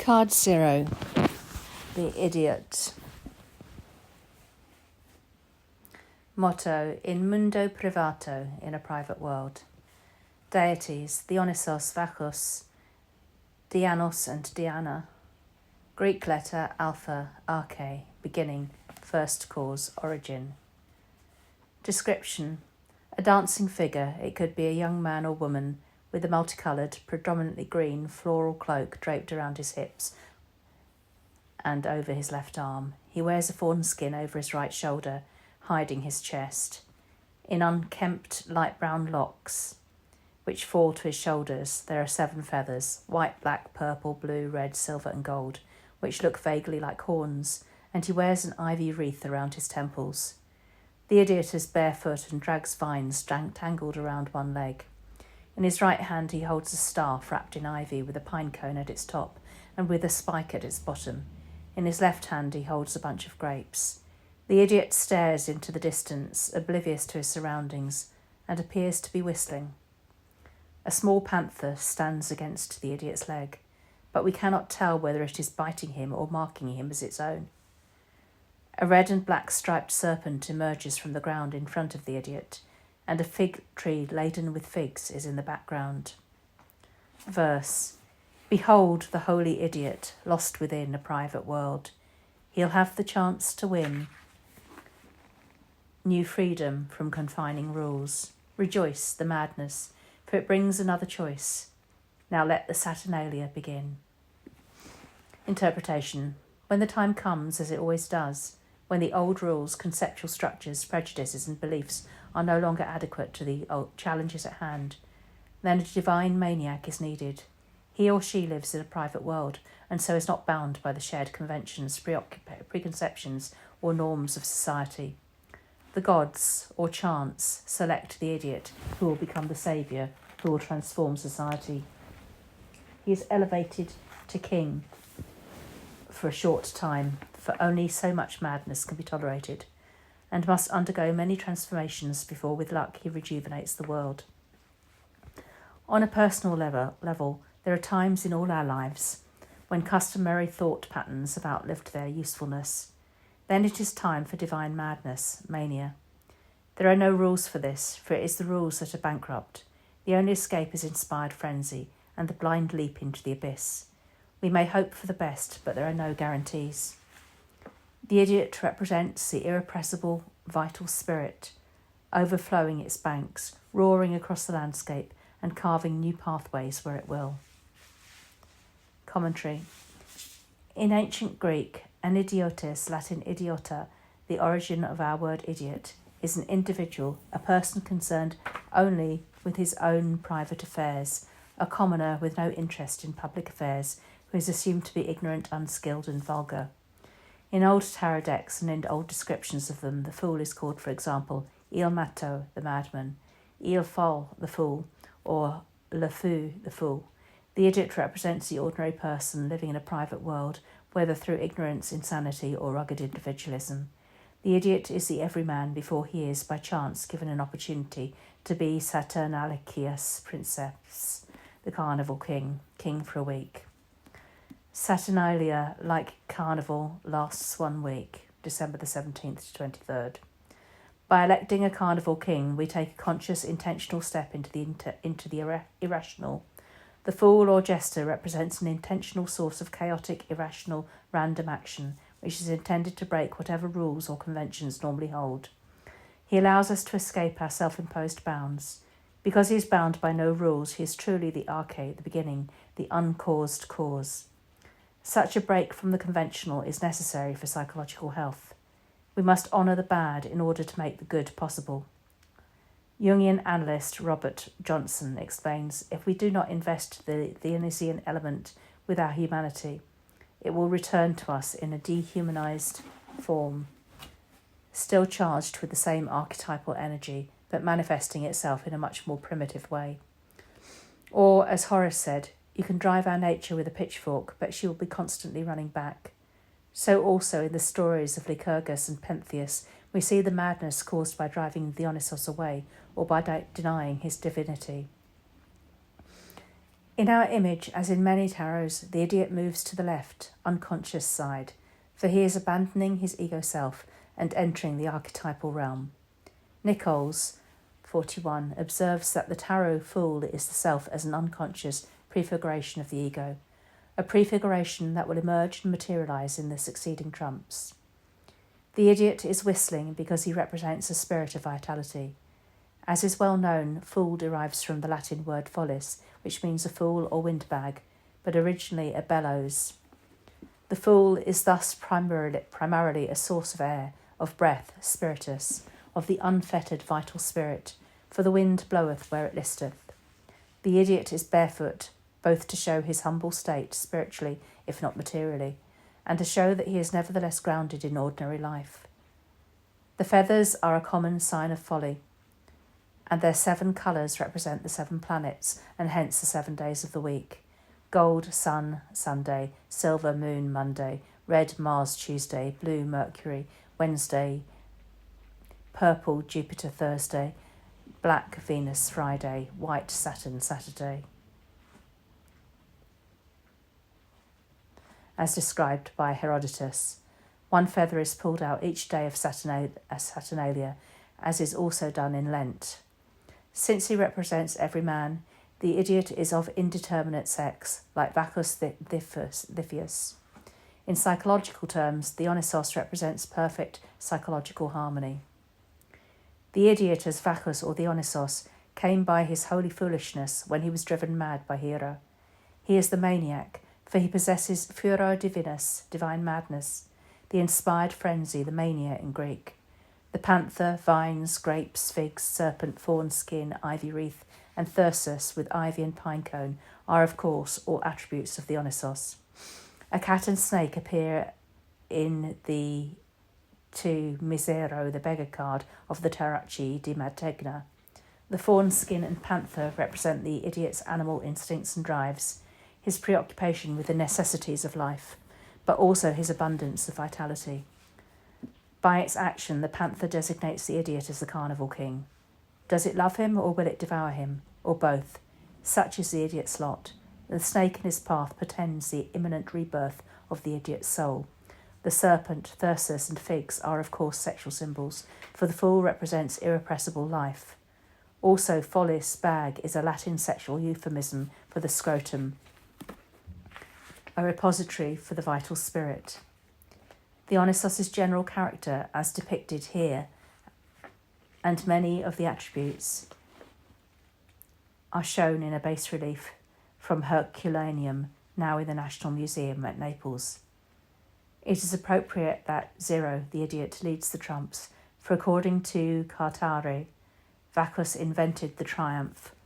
Card 0. The Idiot. Motto: in mundo privato, in a private world. Deities: Dionysos, Bacchus, Dianos and Diana. Greek letter alpha, arche, beginning, first cause, origin. Description: a dancing figure. It could be a young man or woman with a multicoloured, predominantly green, floral cloak draped around his hips and over his left arm. He wears a fawn skin over his right shoulder, hiding his chest. In unkempt light brown locks, which fall to his shoulders, there are 7 feathers, white, black, purple, blue, red, silver and gold, which look vaguely like horns, and he wears an ivy wreath around his temples. The idiot is barefoot and drags vines tangled around one leg. In his right hand he holds a staff wrapped in ivy with a pine cone at its top and with a spike at its bottom. In his left hand he holds a bunch of grapes. The idiot stares into the distance, oblivious to his surroundings, and appears to be whistling. A small panther stands against the idiot's leg, but we cannot tell whether it is biting him or marking him as its own. A red and black striped serpent emerges from the ground in front of the idiot, and a fig tree laden with figs is in the background. Verse: behold the holy idiot, lost within a private world. He'll have the chance to win new freedom from confining rules. Rejoice, the madness, for it brings another choice. Now let the Saturnalia begin. Interpretation: when the time comes, as it always does, when the old rules, conceptual structures, prejudices and beliefs are no longer adequate to the challenges at hand, then a divine maniac is needed. He or she lives in a private world and so is not bound by the shared conventions, preconceptions or norms of society. The gods, or chance, select the idiot who will become the saviour, who will transform society. He is elevated to king for a short time, for only so much madness can be tolerated, and must undergo many transformations before, with luck, he rejuvenates the world. On a personal level, there are times in all our lives when customary thought patterns have outlived their usefulness. Then it is time for divine madness, mania. There are no rules for this, for it is the rules that are bankrupt. The only escape is inspired frenzy and the blind leap into the abyss. We may hope for the best, but there are no guarantees. The idiot represents the irrepressible, vital spirit, overflowing its banks, roaring across the landscape and carving new pathways where it will. Commentary. In ancient Greek, an idiotes, Latin idiota, the origin of our word idiot, is an individual, a person concerned only with his own private affairs, a commoner with no interest in public affairs, who is assumed to be ignorant, unskilled and vulgar. In old tarot decks and in old descriptions of them, the fool is called, for example, il matto, the madman, il folle, the fool, or le fou, the fool. The idiot represents the ordinary person living in a private world, whether through ignorance, insanity, or rugged individualism. The idiot is the everyman before he is, by chance, given an opportunity to be Saturnalicious princeps, the carnival king for a week. Saturnalia, like carnival, lasts 1 week, December the 17th to 23rd. By electing a carnival king, we take a conscious, intentional step into the irrational. The fool or jester represents an intentional source of chaotic, irrational, random action, which is intended to break whatever rules or conventions normally hold. He allows us to escape our self-imposed bounds. Because he is bound by no rules, he is truly the arche, the beginning, the uncaused cause. Such a break from the conventional is necessary for psychological health. We must honour the bad in order to make the good possible. Jungian analyst Robert Johnson explains, if we do not invest the Dionysian element with our humanity, it will return to us in a dehumanized form, still charged with the same archetypal energy, but manifesting itself in a much more primitive way. Or, as Horace said, you can drive our nature with a pitchfork, but she will be constantly running back. So also in the stories of Lycurgus and Pentheus, we see the madness caused by driving Dionysos away or by denying his divinity. In our image, as in many tarots, the idiot moves to the left, unconscious side, for he is abandoning his ego self and entering the archetypal realm. Nichols, 41, observes that the tarot fool is the self as an unconscious prefiguration of the ego, a prefiguration that will emerge and materialise in the succeeding trumps. The idiot is whistling because he represents a spirit of vitality. As is well known, fool derives from the Latin word follis, which means a fool or windbag, but originally a bellows. The fool is thus primarily a source of air, of breath, spiritus, of the unfettered vital spirit, for the wind bloweth where it listeth. The idiot is barefoot, both to show his humble state spiritually, if not materially, and to show that he is nevertheless grounded in ordinary life. The feathers are a common sign of folly, and their 7 colours represent the 7 planets, and hence the 7 days of the week. Gold, sun, Sunday; silver, moon, Monday; red, Mars, Tuesday; blue, Mercury, Wednesday; purple, Jupiter, Thursday; black, Venus, Friday; white, Saturn, Saturday. As described by Herodotus, 1 feather is pulled out each day of Saturnalia, as is also done in Lent. Since he represents every man, the idiot is of indeterminate sex, like Bacchus Lithius. In psychological terms, the Dionysos represents perfect psychological harmony. The idiot, as Bacchus or Dionysos, came by his holy foolishness when he was driven mad by Hera. He is the maniac, for he possesses furor divinus, divine madness, the inspired frenzy, the mania in Greek. The panther, vines, grapes, figs, serpent, fawn skin, ivy wreath, and thyrsus with ivy and pine cone are, of course, all attributes of the Dionysos. A cat and snake appear in the to Misero, the beggar card of the Tarocchi di Mantegna. The fawn skin and panther represent the idiot's animal instincts and drives, his preoccupation with the necessities of life, but also his abundance of vitality. By its action, the panther designates the idiot as the carnival king. Does it love him, or will it devour him, or both? Such is the idiot's lot. The snake in his path portends the imminent rebirth of the idiot's soul. The serpent, thyrsus, and figs are, of course, sexual symbols, for the fool represents irrepressible life. Also, follis, bag, is a Latin sexual euphemism for the scrotum, a repository for the vital spirit. The Dionysos' general character, as depicted here, and many of the attributes are shown in a bas relief from Herculaneum, now in the National Museum at Naples. It is appropriate that Zero, the idiot, leads the trumps, for according to Cartare, Bacchus invented the triumph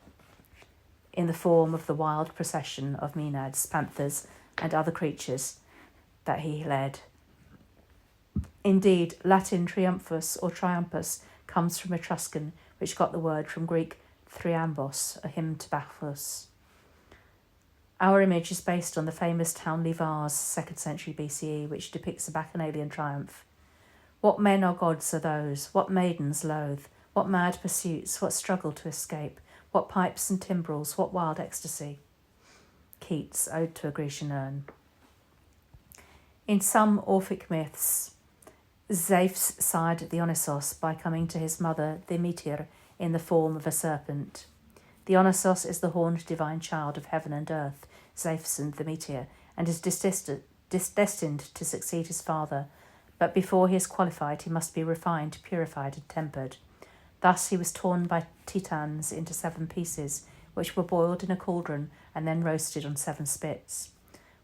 in the form of the wild procession of maenads, panthers, and other creatures that he led. Indeed, Latin triumphus or triumpus comes from Etruscan, which got the word from Greek thriambos, a hymn to Bacchus. Our image is based on the famous Townley vase, 2nd century BCE, which depicts a bacchanalian triumph. What men or gods are those? What maidens loath? What mad pursuits? What struggle to escape? What pipes and timbrels? What wild ecstasy? Keats, Ode to a Grecian Urn. In some Orphic myths, Zephyr sired Dionysos by coming to his mother Demeter in the form of a serpent. Dionysos is the horned divine child of heaven and earth, Zephyr and Demeter, and is destined to succeed his father, but before he is qualified he must be refined, purified and tempered. Thus he was torn by Titans into 7 pieces, which were boiled in a cauldron and then roasted on 7 spits.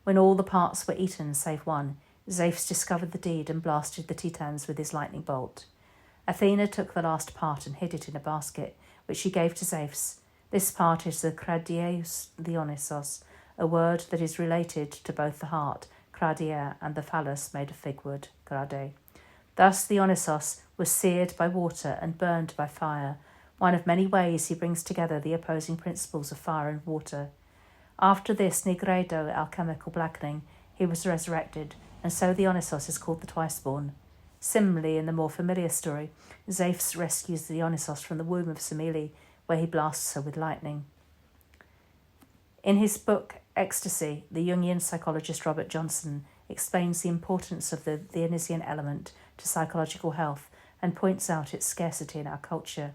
When all the parts were eaten save one, Zephyr discovered the deed and blasted the Titans with his lightning bolt. Athena took the last part and hid it in a basket, which she gave to Zephyr. This part is the Cradiaeus Dionysos, a word that is related to both the heart, Cradia, and the phallus made of fig wood, Grade. Thus Dionysos was seared by water and burned by fire, one of many ways he brings together the opposing principles of fire and water. After this nigredo, alchemical blackening, he was resurrected, and so Dionysos is called the twice-born. Similarly, in the more familiar story, Zephyr rescues Dionysos from the womb of Semele, where he blasts her with lightning. In his book Ecstasy, the Jungian psychologist Robert Johnson explains the importance of the Dionysian element to psychological health and points out its scarcity in our culture.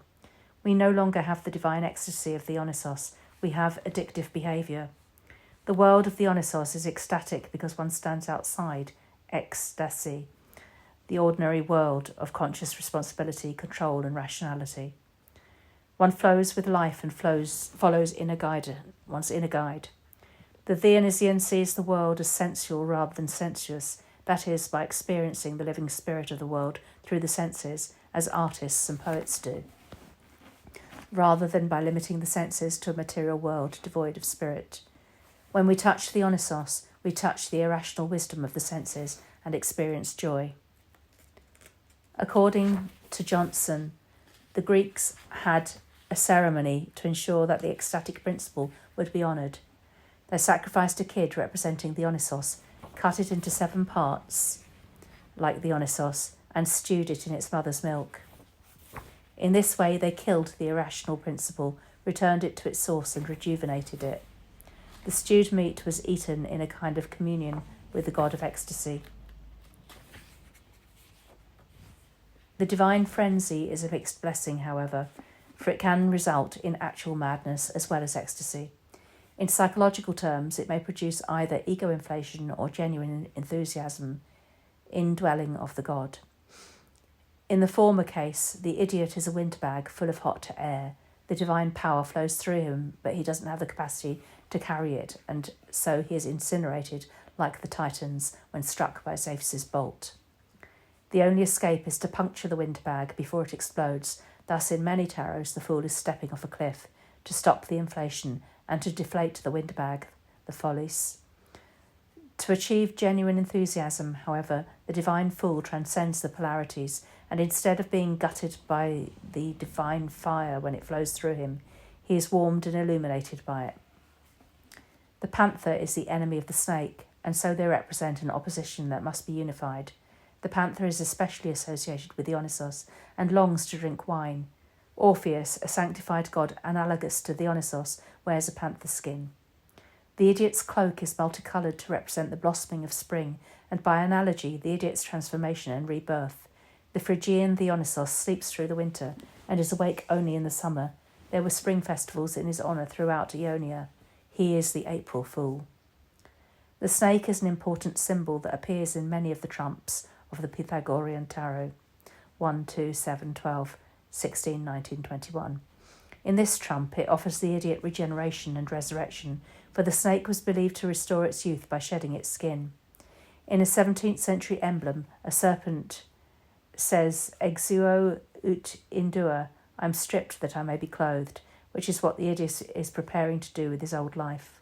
We no longer have the divine ecstasy of Dionysos, we have addictive behaviour. The world of Dionysos is ecstatic because one stands outside ecstasy, the ordinary world of conscious responsibility, control and rationality. One flows with life and follows one's inner guide. The Dionysian sees the world as sensual rather than sensuous, that is, by experiencing the living spirit of the world through the senses, as artists and poets do, rather than by limiting the senses to a material world devoid of spirit. When we touch Dionysos, we touch the irrational wisdom of the senses and experience joy. According to Johnson, the Greeks had a ceremony to ensure that the ecstatic principle would be honoured. They sacrificed a kid representing Dionysos, cut it into 7 parts, like Dionysos, and stewed it in its mother's milk. In this way, they killed the irrational principle, returned it to its source, and rejuvenated it. The stewed meat was eaten in a kind of communion with the god of ecstasy. The divine frenzy is a mixed blessing, however, for it can result in actual madness as well as ecstasy. In psychological terms, it may produce either ego inflation or genuine enthusiasm, indwelling of the god. In the former case, the idiot is a windbag full of hot air. The divine power flows through him, but he doesn't have the capacity to carry it, and so he is incinerated like the Titans when struck by Zeus's bolt. The only escape is to puncture the windbag before it explodes. Thus, in many tarots, the fool is stepping off a cliff to stop the inflation and to deflate the windbag, the follies. To achieve genuine enthusiasm, however, the divine fool transcends the polarities, and instead of being gutted by the divine fire when it flows through him, he is warmed and illuminated by it. The panther is the enemy of the snake, and so they represent an opposition that must be unified. The panther is especially associated with Dionysos and longs to drink wine. Orpheus, a sanctified god analogous to Dionysos, wears a panther skin. The idiot's cloak is multicoloured to represent the blossoming of spring, and by analogy, the idiot's transformation and rebirth. The Phrygian Dionysos sleeps through the winter and is awake only in the summer. There were spring festivals in his honour throughout Ionia. He is the April fool. The snake is an important symbol that appears in many of the trumps of the Pythagorean Tarot, 1, 2, 7, 12, 16, 19, 21. In this trump, it offers the idiot regeneration and resurrection, for the snake was believed to restore its youth by shedding its skin. In a 17th century emblem, a serpent says, "Exuo ut indua," I'm stripped that I may be clothed, which is what the idiot is preparing to do with his old life.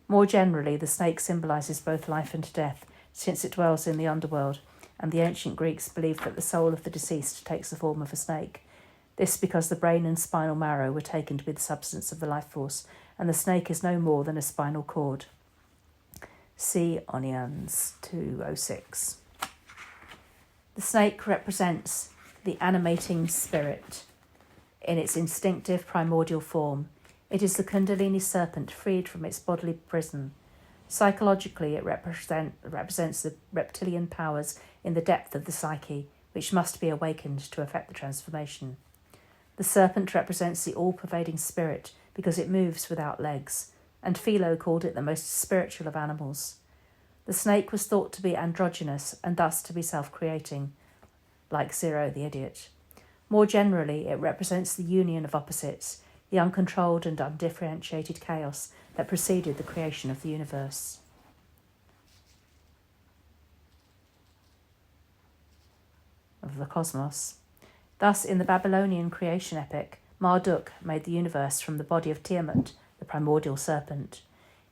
More generally, the snake symbolises both life and death, since it dwells in the underworld, and the ancient Greeks believed that the soul of the deceased takes the form of a snake. This because the brain and spinal marrow were taken to be the substance of the life force, and the snake is no more than a spinal cord. See Onians 206. The snake represents the animating spirit in its instinctive primordial form. It is the Kundalini serpent freed from its bodily prison. Psychologically, it represents the reptilian powers in the depth of the psyche, which must be awakened to effect the transformation. The serpent represents the all-pervading spirit because it moves without legs, and Philo called it the most spiritual of animals. The snake was thought to be androgynous and thus to be self-creating, like Zero the idiot. More generally, it represents the union of opposites, the uncontrolled and undifferentiated chaos that preceded the creation of the universe. Of the cosmos. Thus, in the Babylonian creation epic, Marduk made the universe from the body of Tiamat, the primordial serpent.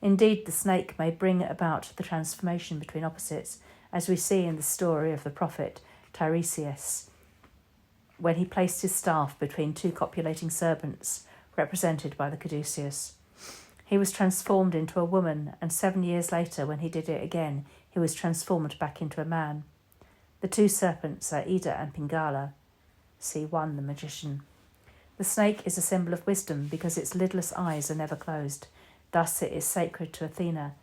Indeed, the snake may bring about the transformation between opposites, as we see in the story of the prophet Tiresias, when he placed his staff between 2 copulating serpents, represented by the caduceus. He was transformed into a woman, and 7 years later, when he did it again, he was transformed back into a man. The 2 serpents are Ida and Pingala. See 1, the magician. The snake is a symbol of wisdom because its lidless eyes are never closed. Thus it is sacred to Athena,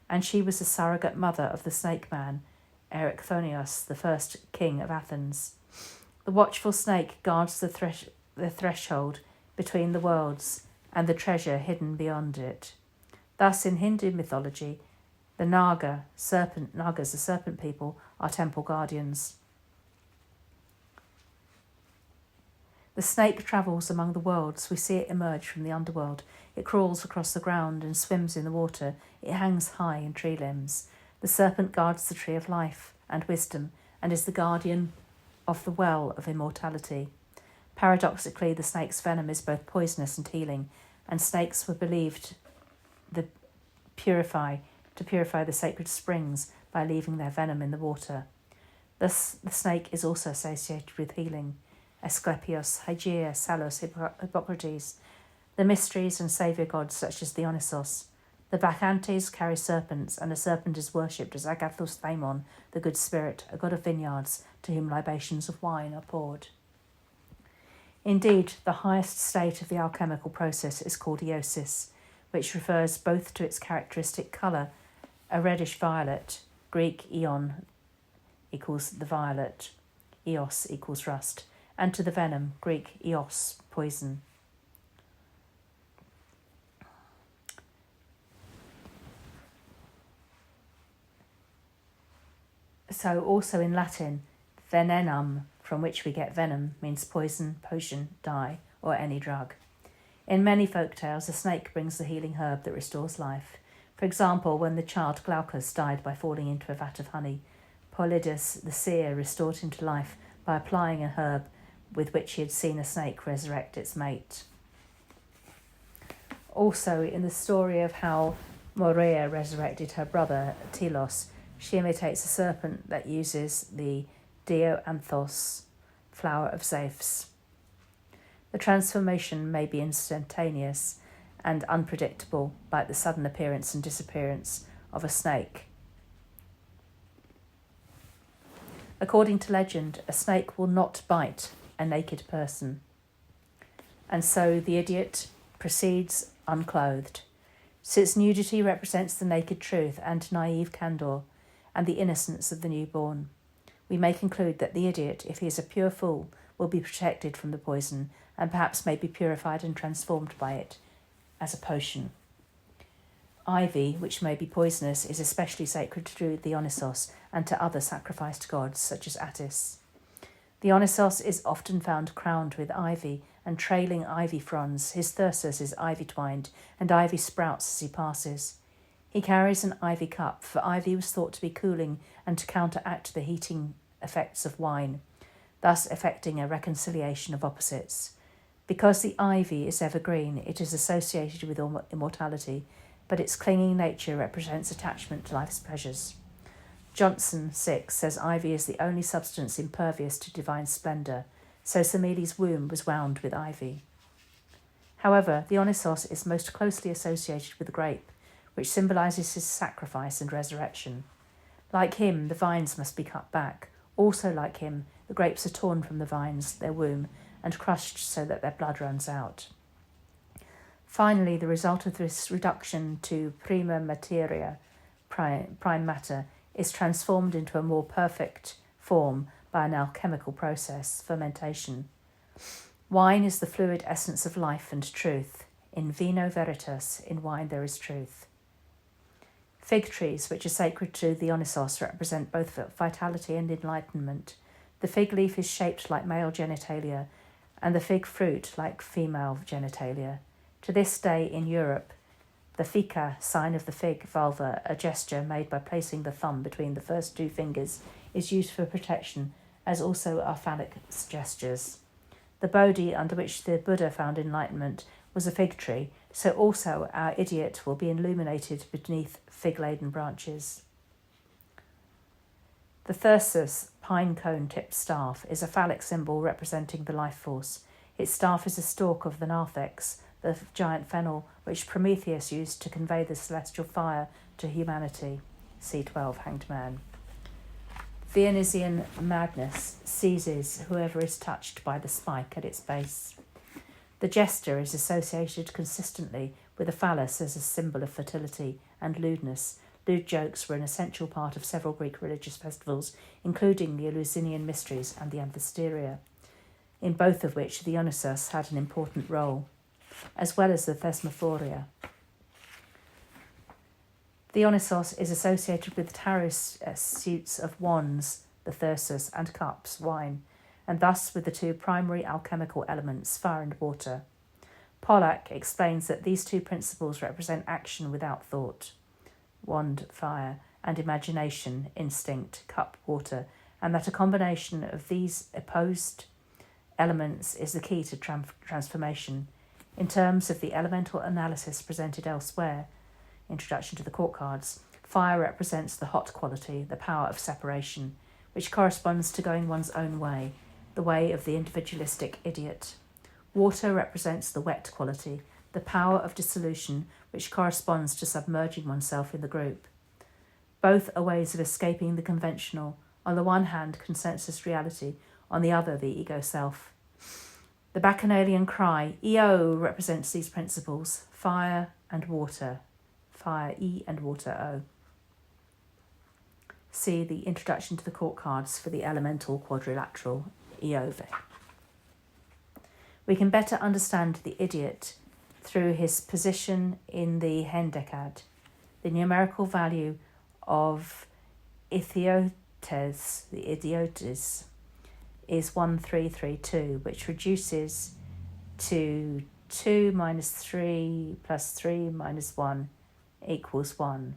and she was the surrogate mother of the snake man, Erichthonios, the first king of Athens. The watchful snake guards the threshold between the worlds and the treasure hidden beyond it. Thus, in Hindu mythology, the Nagas, the serpent people, are temple guardians. The snake travels among the worlds. We see it emerge from the underworld. It crawls across the ground and swims in the water. It hangs high in tree limbs. The serpent guards the tree of life and wisdom and is the guardian of the well of immortality. Paradoxically, the snake's venom is both poisonous and healing, and snakes were believed to purify the sacred springs by leaving their venom in the water. Thus, the snake is also associated with healing. Asclepios, Hygeia, Salus, Hippocrates, the mysteries and saviour gods such as Dionysos. The Bacchantes carry serpents, and a serpent is worshipped as Agathos Thamon, the good spirit, a god of vineyards, to whom libations of wine are poured. Indeed, the highest state of the alchemical process is called eosis, which refers both to its characteristic colour, a reddish violet, Greek eon equals the violet, eos equals rust, and to the venom, Greek eos, poison. So also in Latin, venenum, from which we get venom, means poison, potion, dye, or any drug. In many folk tales, a snake brings the healing herb that restores life. For example, when the child Glaucus died by falling into a vat of honey, Polyidus the seer restored him to life by applying a herb with which he had seen a snake resurrect its mate. Also, in the story of how Morea resurrected her brother Telos, she imitates a serpent that uses the Dianthos, flower of Zephs. The transformation may be instantaneous and unpredictable, like the sudden appearance and disappearance of a snake. According to legend, a snake will not bite a naked person, and so the idiot proceeds unclothed. Since nudity represents the naked truth and naive candour and the innocence of the newborn, we may conclude that the idiot, if he is a pure fool, will be protected from the poison and perhaps may be purified and transformed by it as a potion. Ivy, which may be poisonous, is especially sacred to Dionysos and to other sacrificed gods such as Attis. Dionysos is often found crowned with ivy and trailing ivy fronds. His thyrsus is ivy-twined, and ivy sprouts as he passes. He carries an ivy cup, for ivy was thought to be cooling and to counteract the heating effects of wine, thus effecting a reconciliation of opposites. Because the ivy is evergreen, it is associated with immortality, but its clinging nature represents attachment to life's pleasures. Johnson 6 says ivy is the only substance impervious to divine splendour, so Semele's womb was wound with ivy. However, Dionysos is most closely associated with the grape, which symbolises his sacrifice and resurrection. Like him, the vines must be cut back. Also like him, the grapes are torn from the vines, their womb, and crushed so that their blood runs out. Finally, the result of this reduction to prima materia, prime matter, is transformed into a more perfect form by an alchemical process, fermentation. Wine is the fluid essence of life and truth. In vino veritas, in wine there is truth. Fig trees, which are sacred to Dionysos, represent both vitality and enlightenment. The fig leaf is shaped like male genitalia, and the fig fruit like female genitalia. To this day in Europe, the fica, sign of the fig vulva, a gesture made by placing the thumb between the first two fingers, is used for protection, as also are phallic gestures. The Bodhi, under which the Buddha found enlightenment, was a fig tree, so also our idiot will be illuminated beneath fig-laden branches. The thyrsus, pine cone-tipped staff, is a phallic symbol representing the life force. Its staff is a stalk of the narthex, the giant fennel which Prometheus used to convey the celestial fire to humanity. C12, Hanged Man. Dionysian madness seizes whoever is touched by the spike at its base. The jester is associated consistently with a phallus as a symbol of fertility and lewdness. Lewd jokes were an essential part of several Greek religious festivals, including the Eleusinian Mysteries and the Amphisteria, in both of which the Dionysos had an important role, as well as the Thesmophoria. The Dionysos is associated with tarot suits of wands, the thyrsus, and cups, wine, and thus with the two primary alchemical elements, fire and water. Pollack explains that these two principles represent action without thought, wand, fire, and imagination, instinct, cup, water, and that a combination of these opposed elements is the key to transformation. In terms of the elemental analysis presented elsewhere, Introduction to the Court Cards, fire represents the hot quality, the power of separation, which corresponds to going one's own way, the way of the individualistic idiot. Water represents the wet quality, the power of dissolution, which corresponds to submerging oneself in the group. Both are ways of escaping the conventional, on the one hand consensus reality, on the other the ego self. The Bacchanalian cry, EO, represents these principles, fire and water. Fire, E, and water, O. See the Introduction to the Court Cards for the elemental quadrilateral, Eove. We can better understand the idiot through his position in the Hendekad. The numerical value of Ithiotes, the idiotes, is 1332, which reduces to 2 minus 3 plus 3 minus 1 equals 1.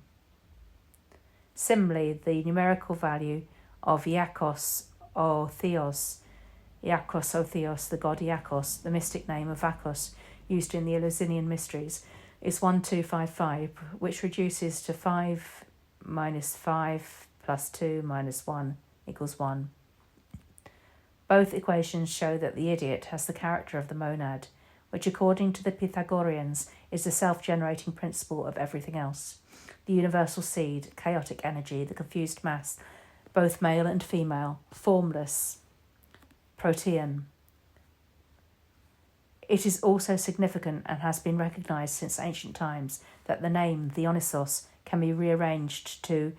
Similarly, the numerical value of Iakos or Theos, Iakos or Theos, the god Iakos, the mystic name of Vakos, used in the Eleusinian Mysteries, is 1255, which reduces to 5 minus 5 plus 2 minus 1 equals 1. Both equations show that the idiot has the character of the monad, which according to the Pythagoreans is the self-generating principle of everything else. The universal seed, chaotic energy, the confused mass, both male and female, formless, protean. It is also significant and has been recognised since ancient times that the name Dionysos can be rearranged to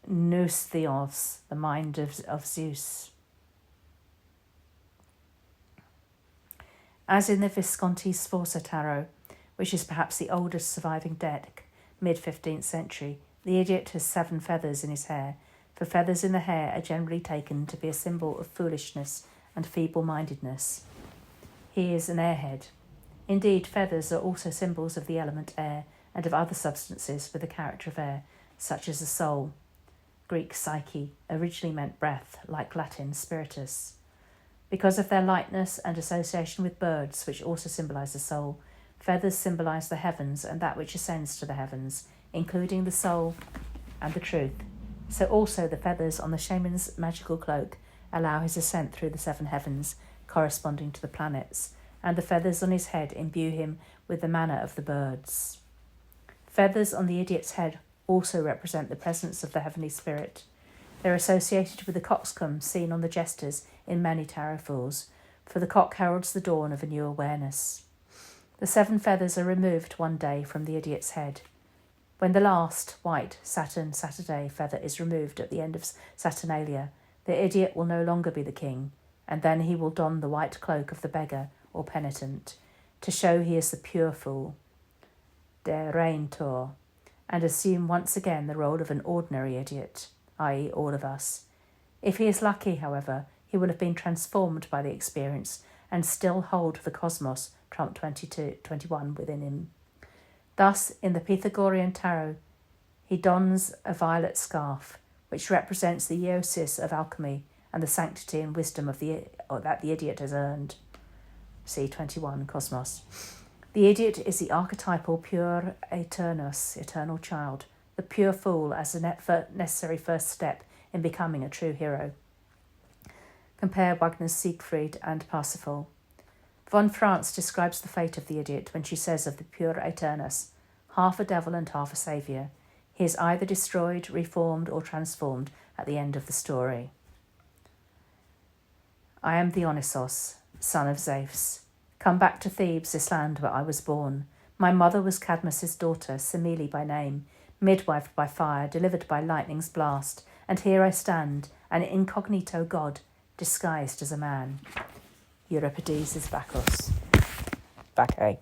Nous Theos, the mind of Zeus. As in the Visconti Sforza Tarot, which is perhaps the oldest surviving deck, mid-15th century, the idiot has 7 feathers in his hair, for feathers in the hair are generally taken to be a symbol of foolishness and feeble-mindedness. He is an airhead. Indeed, feathers are also symbols of the element air and of other substances with the character of air, such as the soul. Greek psyche originally meant breath, like Latin spiritus. Because of their lightness and association with birds, which also symbolise the soul, feathers symbolise the heavens and that which ascends to the heavens, including the soul and the truth. So also the feathers on the shaman's magical cloak allow his ascent through the 7 heavens, corresponding to the planets, and the feathers on his head imbue him with the manner of the birds. Feathers on the idiot's head also represent the presence of the heavenly spirit. They're associated with the coxcomb seen on the jesters in many tarot fools, for the cock heralds the dawn of a new awareness. The 7 feathers are removed one day from the idiot's head. When the last, white, Saturday feather is removed at the end of Saturnalia, the idiot will no longer be the king, and then he will don the white cloak of the beggar or penitent, to show he is the pure fool, der Reintor, and assume once again the role of an ordinary idiot, i.e. all of us. If he is lucky, however, he will have been transformed by the experience and still hold the cosmos, trump 21 within him. Thus, in the Pythagorean Tarot, he dons a violet scarf, which represents the eosis of alchemy and the sanctity and wisdom that the idiot has earned. See 21, Cosmos. The idiot is the archetypal pure aeternus, eternal child, the pure fool as the necessary first step in becoming a true hero. Compare Wagner's Siegfried and Parsifal. Von Franz describes the fate of the idiot when she says of the pure aeternus, half a devil and half a saviour. He is either destroyed, reformed, or transformed at the end of the story. I am Dionysos, son of Zeus. Come back to Thebes, this land where I was born. My mother was Cadmus's daughter, Semele by name, midwifed by fire, delivered by lightning's blast, and here I stand, an incognito god, disguised as a man. Euripides is Bacchus. Bacchae.